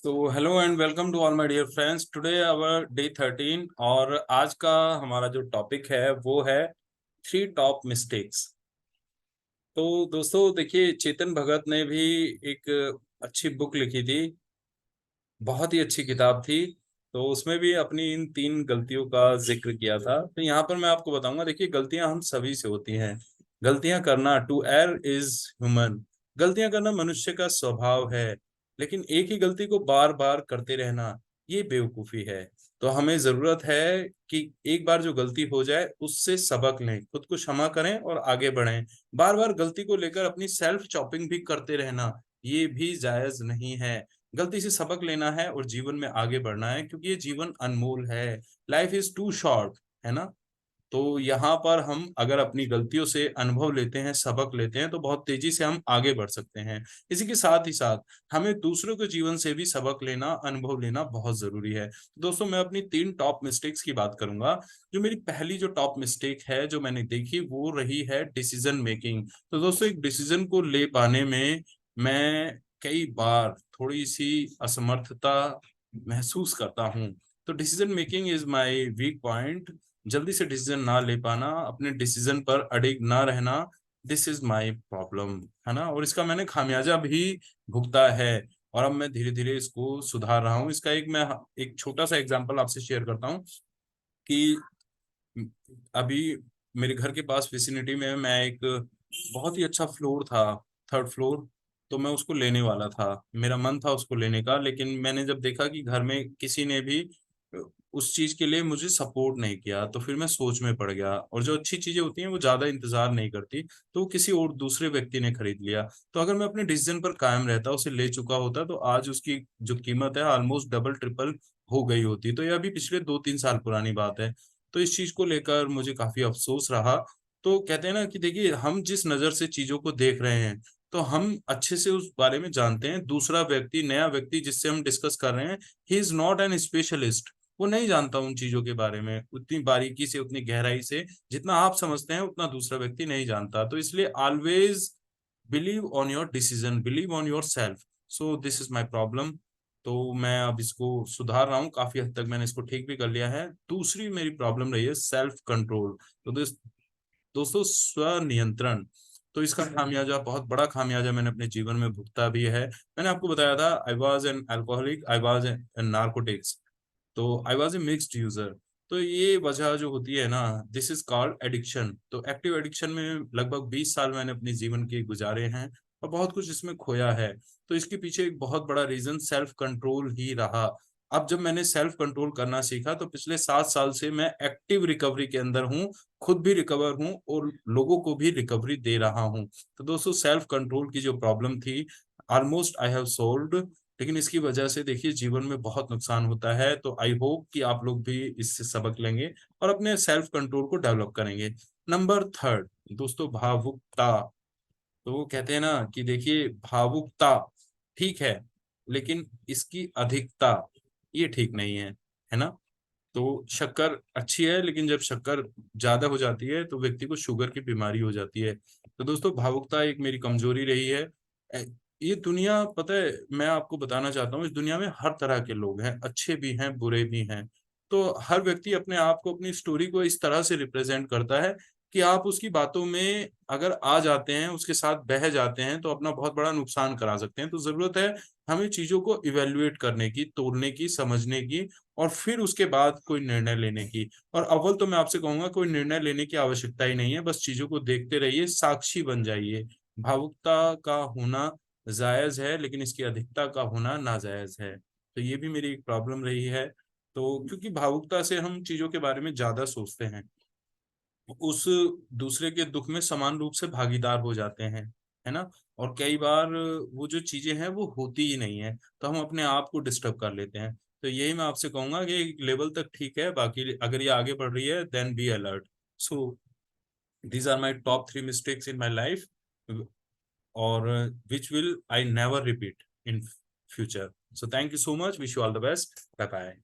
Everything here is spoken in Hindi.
तो hello and welcome to all my dear friends. Today our day 13 और आज का हमारा जो टॉपिक है वो है थ्री टॉप मिस्टेक्स। तो दोस्तों देखिए, चेतन भगत ने भी एक अच्छी बुक लिखी थी, बहुत ही अच्छी किताब थी। तो उसमें भी अपनी इन तीन गलतियों का जिक्र किया था। तो यहाँ पर मैं आपको बताऊंगा। देखिए, गलतियां हम सभी से होती हैं। गलतियां करना, टू एयर इज ह्यूमन। गलतियां करना मनुष्य का स्वभाव है, लेकिन एक ही गलती को बार बार करते रहना ये बेवकूफी है। तो हमें जरूरत है कि एक बार जो गलती हो जाए उससे सबक लें, खुद को क्षमा करें और आगे बढ़ें। बार बार गलती को लेकर अपनी सेल्फ चॉपिंग भी करते रहना ये भी जायज नहीं है। गलती से सबक लेना है और जीवन में आगे बढ़ना है, क्योंकि ये जीवन अनमोल है। लाइफ इज टू शॉर्ट, है ना। तो यहाँ पर हम अगर अपनी गलतियों से अनुभव लेते हैं, सबक लेते हैं, तो बहुत तेजी से हम आगे बढ़ सकते हैं। इसी के साथ ही साथ हमें दूसरों के जीवन से भी सबक लेना, अनुभव लेना बहुत जरूरी है। तो दोस्तों, मैं अपनी तीन टॉप मिस्टेक्स की बात करूंगा। जो मेरी पहली जो टॉप मिस्टेक है जो मैंने देखी, वो रही है डिसीजन मेकिंग। तो दोस्तों, एक डिसीजन को ले पाने में मैं कई बार थोड़ी सी असमर्थता महसूस करता हूँ। तो decision making is my weak point. जल्दी से डिसीजन ना ले पाना, अपने डिसीजन पर अडिग ना रहना, दिस इज माय प्रॉब्लम, है ना। और इसका मैंने खामियाजा भी भुगता है और अब मैं धीरे धीरे इसको सुधार रहा हूँ। इसका एक छोटा सा एग्जांपल आपसे शेयर करता हूँ कि अभी मेरे घर के पास विसिनिटी में मैं एक बहुत ही अच्छा फ्लोर था, थर्ड फ्लोर। तो मैं उसको लेने वाला था, मेरा मन था उसको लेने का। लेकिन मैंने जब देखा कि घर में किसी ने भी उस चीज के लिए मुझे सपोर्ट नहीं किया, तो फिर मैं सोच में पड़ गया। और जो अच्छी चीजें होती हैं वो ज्यादा इंतजार नहीं करती, तो वो किसी और दूसरे व्यक्ति ने खरीद लिया। तो अगर मैं अपने डिसीजन पर कायम रहता, उसे ले चुका होता, तो आज उसकी जो कीमत है ऑलमोस्ट डबल ट्रिपल हो गई होती। तो यह अभी पिछले 2-3 साल पुरानी बात है। तो इस चीज को लेकर मुझे काफी अफसोस रहा। तो कहते हैं ना कि देखिए, हम जिस नजर से चीजों को देख रहे हैं, तो हम अच्छे से उस बारे में जानते हैं। दूसरा व्यक्ति, नया व्यक्ति जिससे हम डिस्कस कर रहे हैं, he is not an specialist. वो नहीं जानता उन चीजों के बारे में उतनी बारीकी से, उतनी गहराई से। जितना आप समझते हैं उतना दूसरा व्यक्ति नहीं जानता। तो इसलिए always believe on your decision, believe on your self. So this is my problem. तो मैं अब इसको सुधार रहा हूँ, काफी हद तक मैंने इसको ठीक भी कर लिया है। दूसरी मेरी प्रॉब्लम रही है सेल्फ कंट्रोल। तो दोस्तों, स्वनियंत्रण। तो इसका खामियाजा, बहुत बड़ा खामियाजा मैंने अपने जीवन में भुगता भी है। मैंने आपको बताया था, I was an alcoholic, I was an narcotics. तो I was a mixed user. तो ये वजह जो होती है ना, दिस इज कॉल्ड एडिक्शन। तो एक्टिव एडिक्शन में लगभग 20 साल मैंने अपने जीवन के गुजारे हैं और बहुत कुछ इसमें खोया है। तो इसके पीछे एक बहुत बड़ा रीजन सेल्फ कंट्रोल ही रहा। अब जब मैंने सेल्फ कंट्रोल करना सीखा, तो पिछले 7 साल से मैं एक्टिव रिकवरी के अंदर हूँ। खुद भी रिकवर हूँ और लोगों को भी रिकवरी दे रहा हूँ। तो दोस्तों, सेल्फ कंट्रोल की जो प्रॉब्लम थी, ऑलमोस्ट आई हैव सोल्व्ड। लेकिन इसकी वजह से देखिए, जीवन में बहुत नुकसान होता है। तो आई होप कि आप लोग भी इससे सबक लेंगे और अपने सेल्फ कंट्रोल को डेवलप करेंगे। नंबर थर्ड, दोस्तों, भावुकता। तो वो कहते हैं ना कि देखिए, भावुकता ठीक है, लेकिन इसकी अधिकता ये ठीक नहीं है ना। तो शक्कर अच्छी है, लेकिन जब शक्कर ज्यादा हो जाती है तो व्यक्ति को शुगर की बीमारी हो जाती है। तो दोस्तों, भावुकता एक मेरी कमजोरी रही है। ए- ये दुनिया, पता है, मैं आपको बताना चाहता हूँ, इस दुनिया में हर तरह के लोग हैं, अच्छे भी हैं, बुरे भी हैं। तो हर व्यक्ति अपने आप को, अपनी स्टोरी को इस तरह से रिप्रेजेंट करता है कि आप उसकी बातों में अगर आ जाते हैं, उसके साथ बह जाते हैं, तो अपना बहुत बड़ा नुकसान करा सकते हैं। तो जरूरत है हमें चीजों को इवेल्युएट करने की, तोड़ने की, समझने की, और फिर उसके बाद कोई निर्णय लेने की। और अव्वल तो मैं आपसे कहूंगा, कोई निर्णय लेने की आवश्यकता ही नहीं है, बस चीजों को देखते रहिए, साक्षी बन जाइए। भावुकता का होना जायज है, लेकिन इसकी अधिकता का होना नाजायज है। तो ये भी मेरी एक प्रॉब्लम रही है। तो क्योंकि भावुकता से हम चीजों के बारे में ज्यादा सोचते हैं, उस दूसरे के दुख में समान रूप से भागीदार हो जाते हैं, है ना। और कई बार वो जो चीजें हैं वो होती ही नहीं है, तो हम अपने आप को डिस्टर्ब कर लेते हैं। तो यही मैं आपसे कहूंगा कि एक लेवल तक ठीक है, बाकी अगर ये आगे बढ़ रही है, then be alert. So these are my top 3 mistakes in my life, और which will I never repeat in future. So thank you so much, wish you all the best, bye bye.